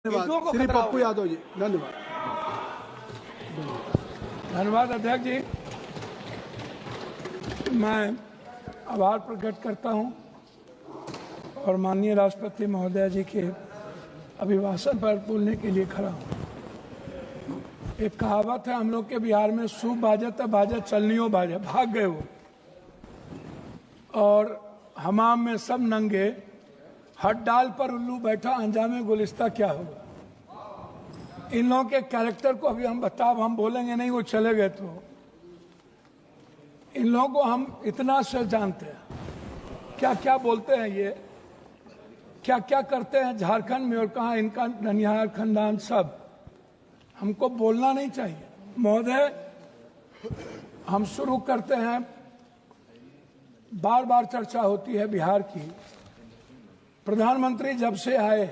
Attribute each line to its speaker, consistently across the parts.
Speaker 1: धन्यवाद श्री पप्पू यादव जी। धन्यवाद।
Speaker 2: धन्यवाद अध्यक्ष जी। मैं आभार प्रकट करता हूं और माननीय राष्ट्रपति महोदय जी के अभिभाषण पर बोलने के लिए खड़ा हूं। एक कहावत है हम लोग के बिहार में, सूप बाजे तब बाजे चलनियो बाजे, भाग गए वो। और हमाम में सब नंगे, हट डाल पर उल्लू बैठा, अंजामे गुलिस्ता क्या होगा। इन लोगों के कैरेक्टर को अभी हम बोलेंगे नहीं, वो चले गए। तो इन लोगों को हम इतना से जानते हैं, क्या क्या बोलते हैं ये, क्या क्या करते हैं झारखंड में, और कहाँ इनका ननिहाल खानदान, सब हमको बोलना नहीं चाहिए। महोदय, हम शुरू करते हैं। बार बार चर्चा होती है बिहार की। प्रधानमंत्री जब से आए,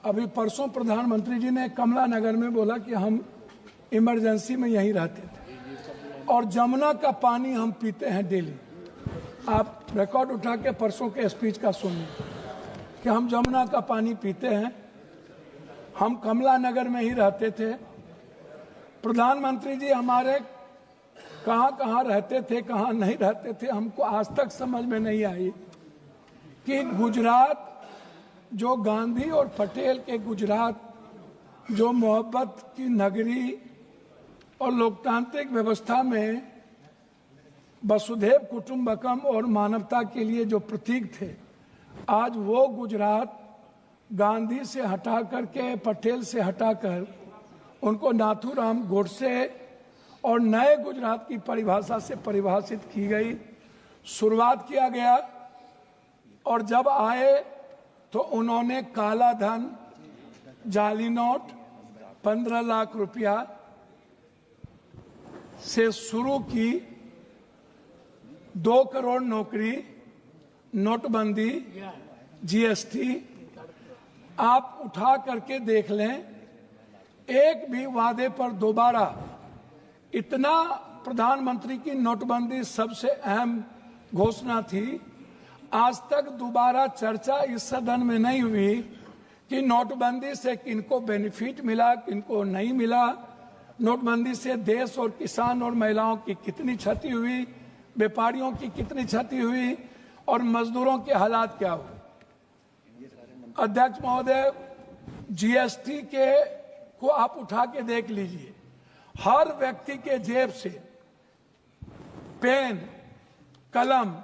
Speaker 2: अभी परसों प्रधानमंत्री जी ने कमला नगर में बोला कि हम इमरजेंसी में यहीं रहते थे और जमुना का पानी हम पीते हैं डेली। आप रिकॉर्ड उठा के परसों के स्पीच का सुनिए कि हम जमुना का पानी पीते हैं, हम कमला नगर में ही रहते थे। प्रधानमंत्री जी हमारे कहाँ कहाँ रहते थे, कहाँ नहीं रहते थे, हमको आज तक समझ में नहीं आई कि गुजरात, जो गांधी और पटेल के गुजरात, जो मोहब्बत की नगरी और लोकतांत्रिक व्यवस्था में वसुधैव कुटुंबकम और मानवता के लिए जो प्रतीक थे, आज वो गुजरात गांधी से हटा करके, पटेल से हटाकर उनको नाथूराम गोडसे और नए गुजरात की परिभाषा से परिभाषित की गई। शुरुआत किया गया और जब आए तो उन्होंने काला धन, जाली नोट, 15 लाख रुपया से शुरू की, 2 करोड़ नौकरी, नोटबंदी, जीएसटी, आप उठा करके देख लें। एक भी वादे पर दोबारा, इतना प्रधानमंत्री की नोटबंदी सबसे अहम घोषणा थी, आज तक दोबारा चर्चा इस सदन में नहीं हुई कि नोटबंदी से किनको बेनिफिट मिला, किनको नहीं मिला, नोटबंदी से देश और किसान और महिलाओं की कितनी क्षति हुई, व्यापारियों की कितनी क्षति हुई और मजदूरों के हालात क्या हुए। अध्यक्ष महोदय, जीएसटी के को आप उठा के देख लीजिए, हर व्यक्ति के जेब से पेन, कलम,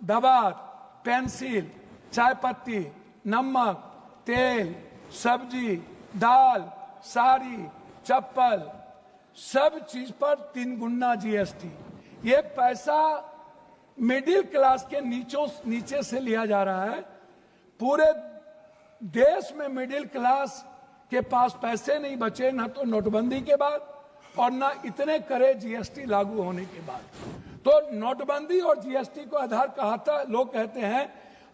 Speaker 2: दवात, पेंसिल, चाय पत्ती, नमक, तेल, सब्जी, दाल, साड़ी, चप्पल, सब चीज पर 3 गुना जीएसटी। ये पैसा मिडिल क्लास के नीचे से लिया जा रहा है। पूरे देश में मिडिल क्लास के पास पैसे नहीं बचे, ना तो नोटबंदी के बाद और ना इतने करे जीएसटी लागू होने के बाद। तो नोटबंदी और जीएसटी को आधार कहा था। लोग कहते हैं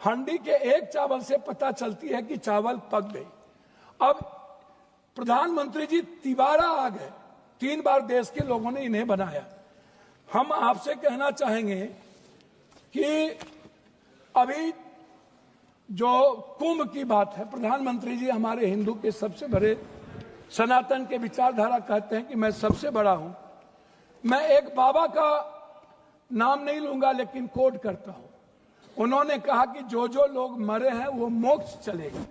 Speaker 2: हंडी के एक चावल से पता चलती है कि चावल पक गई। अब प्रधानमंत्री जी तिबारा आ गए, 3 बार देश के लोगों ने इन्हें बनाया। हम आपसे कहना चाहेंगे कि अभी जो कुंभ की बात है, प्रधानमंत्री जी हमारे हिंदू के सबसे बड़े, सनातन के विचारधारा कहते हैं कि मैं सबसे बड़ा हूं। मैं एक बाबा का नाम नहीं लूंगा लेकिन कोट करता हूं। उन्होंने कहा कि जो जो लोग मरे हैं वो मोक्ष चलेगा।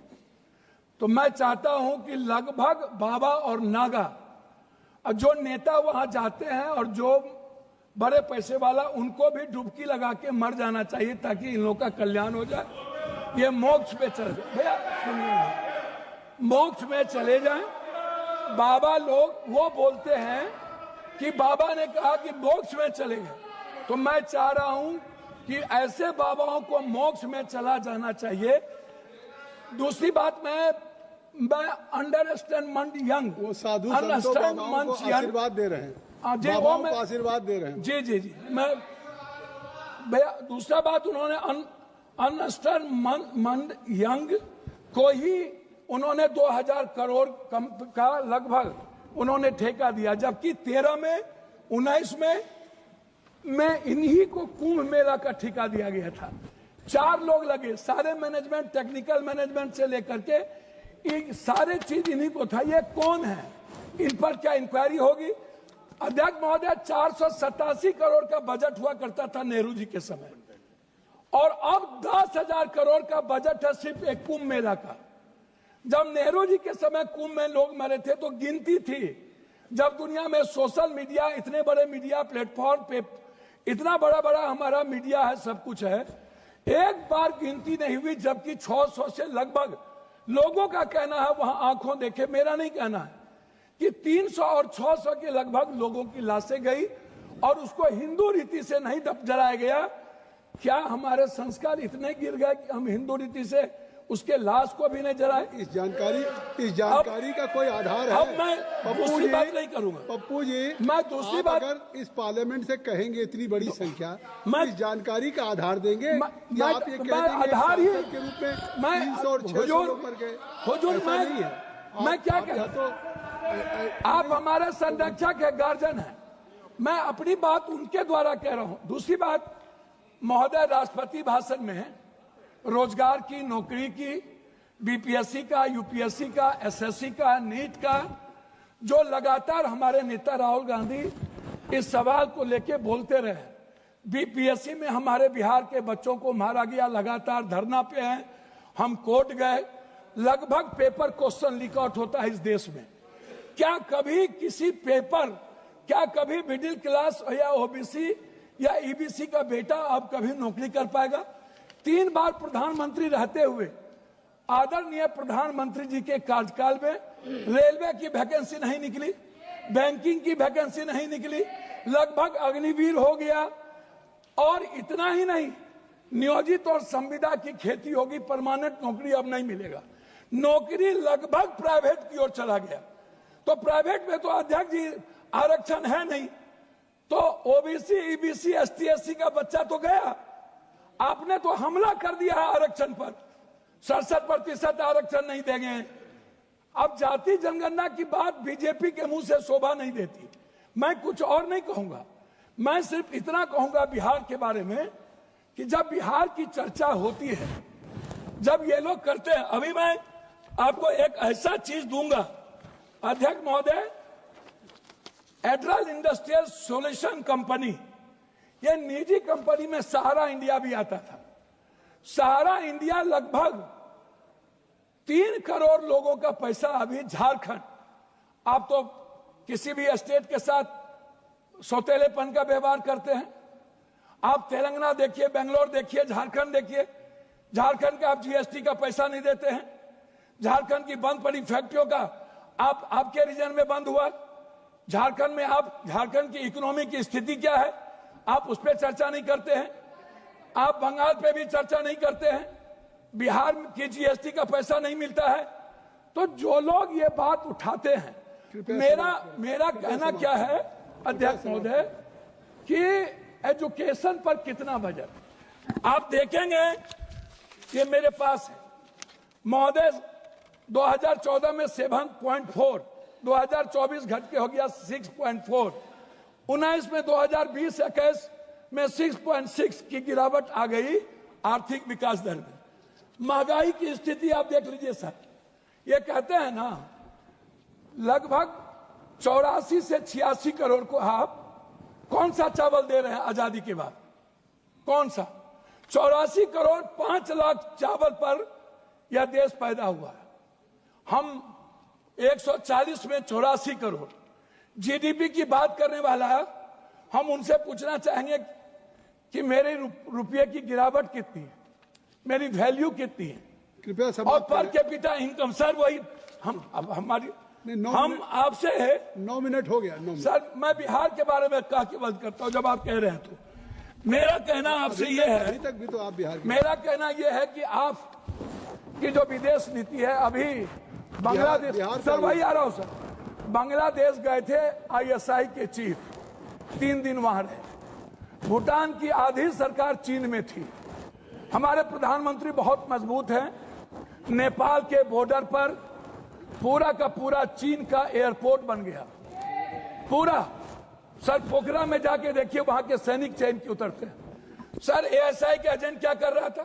Speaker 2: तो मैं चाहता हूं कि लगभग बाबा और नागा और जो नेता वहां जाते हैं और जो बड़े पैसे वाला, उनको भी डुबकी लगा के मर जाना चाहिए ताकि इन लोगों का कल्याण हो जाए, ये मोक्ष पे चले जाए। भैया सुनिए, मोक्ष में चले जाएं। बाबा लोग वो बोलते हैं कि बाबा ने कहा कि मोक्ष में चले गए, तो मैं चाह रहा हूं कि ऐसे बाबाओं को मोक्ष में चला जाना चाहिए। दूसरी बात, मैं अंडरस्टैंड यंग,
Speaker 1: वो साधु संतों बाबाओं को आशीर्वाद दे रहे हैं, बाबाओं को आशीर्वाद दे रहे हैं।
Speaker 2: जी जी जी। मैं भैया, दूसरा बात, उन्होंने अंडरस्टैंड यंग को ही उन्होंने 2000 करोड़ का लगभग उन्होंने ठेका दिया, जबकि 13 में 19 में इन्हीं को कुंभ मेला का ठेका दिया गया था। 4 लोग लगे, सारे मैनेजमेंट, टेक्निकल मैनेजमेंट से लेकर के ये सारे चीज इन्हीं को था। ये कौन है, इन पर क्या इंक्वायरी होगी? अध्यक्ष महोदय, 487 करोड़ का बजट हुआ करता था नेहरू जी के समय, और अब 10,000 करोड़ का बजट है सिर्फ एक कुंभ मेला का। जब नेहरू जी के समय कुंभ में लोग मरे थे तो गिनती थी। जब दुनिया में सोशल मीडिया, इतने बड़े मीडिया प्लेटफॉर्म पे इतना बड़ा बड़ा हमारा मीडिया है, सब कुछ है, एक बार गिनती नहीं हुई, जबकि 600 से लगभग लोगों का कहना है, वहां आंखों देखे, मेरा नहीं कहना है, कि 300 और 600 के लगभग लोगों की लाशें गई और उसको हिंदू रीति से नहीं जलाया गया। क्या हमारे संस्कार इतने गिर गए कि हम हिंदू रीति से उसके लाश को भी नहीं जलाए?
Speaker 1: इस जानकारी का कोई आधार है?
Speaker 2: अब मैं दूसरी बात नहीं करूंगा
Speaker 1: पप्पू जी,
Speaker 2: मैं दूसरी बात,
Speaker 1: अगर इस पार्लियामेंट से कहेंगे इतनी बड़ी संख्या, इस जानकारी का आधार देंगे या आप ये कह देंगे
Speaker 2: आधार ही
Speaker 1: के रूप में 300 और 600 पर गए?
Speaker 2: हुजूर, मैं क्या कह, तो आप हमारे संरक्षक है, गार्जियन है, मैं अपनी बात उनके द्वारा कह रहा हूं। दूसरी बात, महोदय राष्ट्रपति भाषण में रोजगार की, नौकरी की, बीपीएससी का, यूपीएससी का, एसएससी का, नीट का, जो लगातार हमारे नेता राहुल गांधी इस सवाल को लेके बोलते रहे। बीपीएससी में हमारे बिहार के बच्चों को मारा गया, लगातार धरना पे हैं, हम कोर्ट गए, लगभग पेपर क्वेश्चन लीक आउट होता है इस देश में। क्या कभी किसी पेपर, क्या कभी मिडिल क्लास या ओबीसी या ईबीसी का बेटा अब कभी नौकरी कर पाएगा? 3 बार प्रधानमंत्री रहते हुए आदरणीय प्रधानमंत्री जी के कार्यकाल में रेलवे की वैकेंसी नहीं निकली, बैंकिंग की वैकेंसी नहीं निकली, लगभग अग्निवीर हो गया। और इतना ही नहीं, नियोजित और संविदा की खेती होगी, परमानेंट नौकरी अब नहीं मिलेगा, नौकरी लगभग प्राइवेट की ओर चला गया। तो प्राइवेट में तो अध्यक्ष जी आरक्षण है नहीं, तो ओबीसी, ईबीसी, एसटी, एससी का बच्चा तो गया। आपने तो हमला कर दिया है आरक्षण पर, 67% आरक्षण नहीं देंगे। अब जाति जनगणना की बात बीजेपी के मुंह से शोभा नहीं देती। मैं कुछ और नहीं कहूंगा, मैं सिर्फ इतना कहूंगा बिहार के बारे में कि जब बिहार की चर्चा होती है, जब ये लोग करते हैं, अभी मैं आपको एक ऐसा चीज दूंगा अध्यक्ष महोदय, एड्रल इंडस्ट्रियल सॉल्यूशन कंपनी, ये निजी कंपनी में सहारा इंडिया भी आता था। सहारा इंडिया लगभग 3 करोड़ लोगों का पैसा अभी झारखंड, आप तो किसी भी स्टेट के साथ सौतेलेपन का व्यवहार करते हैं। आप तेलंगाना देखिए, बेंगलोर देखिए, झारखंड देखिए, झारखंड का आप जीएसटी का पैसा नहीं देते हैं। झारखंड की बंद पड़ी फैक्ट्रियों का आपके रीजन में बंद हुआ। झारखंड में आप, झारखंड की इकोनॉमी की स्थिति क्या है, आप उस पर चर्चा नहीं करते हैं। आप बंगाल पे भी चर्चा नहीं करते हैं। बिहार की जीएसटी का पैसा नहीं मिलता है। तो जो लोग ये बात उठाते हैं, मेरा कहना क्या है अध्यक्ष महोदय, कि एजुकेशन पर कितना बजट आप देखेंगे, ये मेरे पास है महोदय, 2014 में 7.4, 2024 घट के हो गया 6.4, 19 में 2020-21 में 6.6 की गिरावट आ गई आर्थिक विकास दर में। महंगाई की स्थिति आप देख लीजिए सर, ये कहते हैं ना लगभग 84 से 86 करोड़ को आप कौन सा चावल दे रहे हैं आजादी के बाद, कौन सा? 84 करोड़ 5 लाख चावल पर यह देश पैदा हुआ है। हम 140 में 84 करोड़ जीडीपी की बात करने वाला है। हम उनसे पूछना चाहेंगे कि मेरे रुपये की गिरावट कितनी है, मेरी वैल्यू कितनी है,
Speaker 1: कृपया
Speaker 2: और पर कैपिटा इनकम। सर वही हम आपसे है।
Speaker 1: 9 मिनट हो गया। 9 मिनट।
Speaker 2: सर मैं बिहार के बारे में कह के बात करता हूं जब आप कह रहे हैं, तो मेरा कहना आपसे ये है,
Speaker 1: अभी तक भी तो आप बिहार के,
Speaker 2: मेरा कहना यह है कि आप की जो विदेश नीति है, अभी बांग्लादेश, सर वही आ रहा हूं सर, बांग्लादेश गए थे आईएसआई के चीफ, 3 दिन वहां रहे। भूटान की आधी सरकार चीन में थी। हमारे प्रधानमंत्री बहुत मजबूत हैं। नेपाल के बॉर्डर पर पूरा का पूरा चीन का एयरपोर्ट बन गया, पूरा। सर पोखरा में जाके देखिए, वहां के सैनिक चैन के उतरते हैं। सर एएसआई के एजेंट क्या कर रहा था?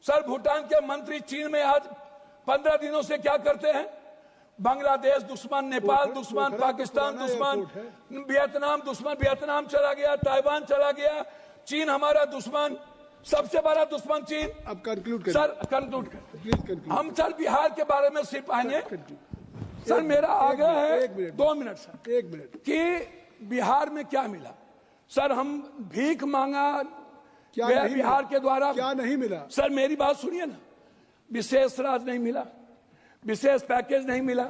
Speaker 2: सर भूटान के मंत्री चीन में आज 15 दिनों से क्या करते हैं? बांग्लादेश दुश्मन, नेपाल दुश्मन, पाकिस्तान दुश्मन, वियतनाम दुश्मन, वियतनाम चला गया, ताइवान चला गया, चीन हमारा दुश्मन, सबसे बड़ा दुश्मन चीन।
Speaker 1: अब कंक्लूड
Speaker 2: सर कंक्लूड कर,
Speaker 1: प्लीज कंक्लूड।
Speaker 2: हम सर बिहार के बारे में सिर्फ आएंगे। सर मेरा आग्रह है 2 मिनट सर,
Speaker 1: 1 मिनट
Speaker 2: कि बिहार में क्या मिला? सर हम भीख मांगा
Speaker 1: क्या
Speaker 2: गया
Speaker 1: नहीं
Speaker 2: बिहार
Speaker 1: मिला?
Speaker 2: के द्वारा,
Speaker 1: क्या नहीं मिला?
Speaker 2: सर मेरी बात सुनिए ना, विशेष राज नहीं मिला, विशेष पैकेज नहीं मिला,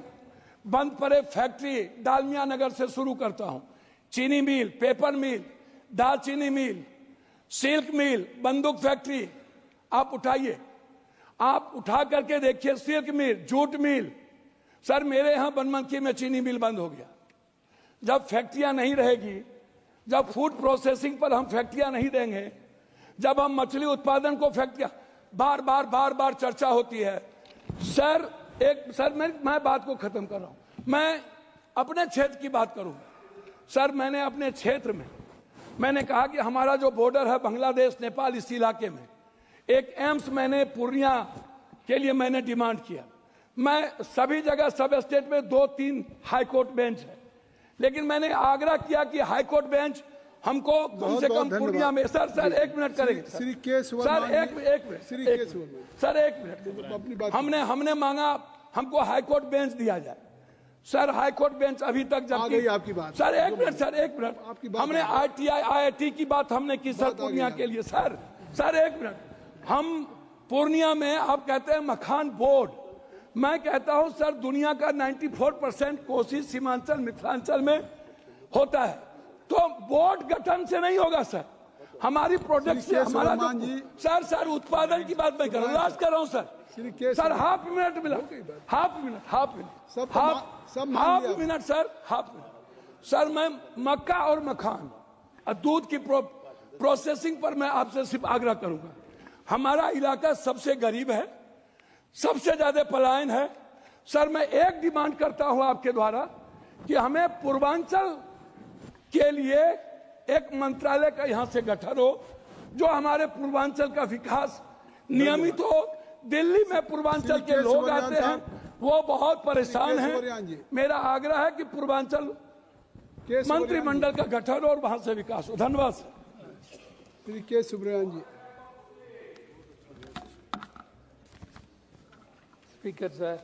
Speaker 2: बंद पड़े फैक्ट्री, डालमिया नगर से शुरू करता हूं, चीनी मिल, पेपर मिल, दालचीनी मिल, सिल्क मिल, बंदूक फैक्ट्री, आप उठाइए, आप उठा करके देखिए, सिल्क मिल, जूट मिल। सर मेरे यहां बनमनखी में चीनी मिल बंद हो गया। जब फैक्ट्रियां नहीं रहेगी, जब फूड प्रोसेसिंग पर हम फैक्ट्रियां नहीं देंगे, जब हम मछली उत्पादन को फैक्ट्रियां, बार बार चर्चा होती है। सर मैं बात को खत्म कर रहा हूं, मैं अपने क्षेत्र की बात करूं। सर मैंने अपने क्षेत्र में मैंने कहा कि हमारा जो बॉर्डर है बांग्लादेश नेपाल, इस इलाके में एक एम्स मैंने पूर्णिया के लिए मैंने डिमांड किया। मैं सभी जगह सब स्टेट में 2-3 हाई कोर्ट बेंच है, लेकिन मैंने आग्रह किया कि हाई कोर्ट बेंच हमको कम से कम पूर्णिया में। सर 1 मिनट करेंगे
Speaker 1: श्री के
Speaker 2: सर, एक मिनट सर, 1 मिनट।
Speaker 1: अपनी बात
Speaker 2: हमने मांगा हमको हाई कोर्ट बेंच दिया जाए। सर हाई कोर्ट बेंच अभी तक जब
Speaker 1: आ गई आपकी बात।
Speaker 2: सर 1 मिनट सर, 1
Speaker 1: आपकी
Speaker 2: मिनट,
Speaker 1: बात
Speaker 2: हमने ITI IIT की बात हमने की सर पूर्णिया के लिए। सर 1 मिनट, हम पूर्णिया में आप कहते हैं मखान बोर्ड, मैं कहता हूं सर दुनिया का 94% कोशिश सीमांचल मिथिलांचल में होता है, तो बोर्ड गठन से नहीं होगा सर, हमारी प्रोडक्ट से हमारा सर उत्पादन की बात मैं कर रहा हूँ, कर रहा हूँ सर हाफ मिनट मिला, हाफ मिनट सर मैं मक्का और मखान और दूध की प्रोसेसिंग पर मैं आपसे सिर्फ आग्रह करूंगा। हमारा इलाका सबसे गरीब है, सबसे ज्यादा पलायन है। सर मैं एक डिमांड करता हूं आपके द्वारा कि हमें पूर्वांचल के लिए एक मंत्रालय का यहां से गठन हो, जो हमारे पूर्वांचल का विकास नियमित हो। दिल्ली में पूर्वांचल के लोग आते हैं, वो बहुत परेशान हैं। मेरा आग्रह है कि पूर्वांचल मंत्रिमंडल का गठन हो और वहां से विकास हो। धन्यवाद
Speaker 1: श्री के सुब्रमण्यन जी।
Speaker 3: स्पीकर साहब,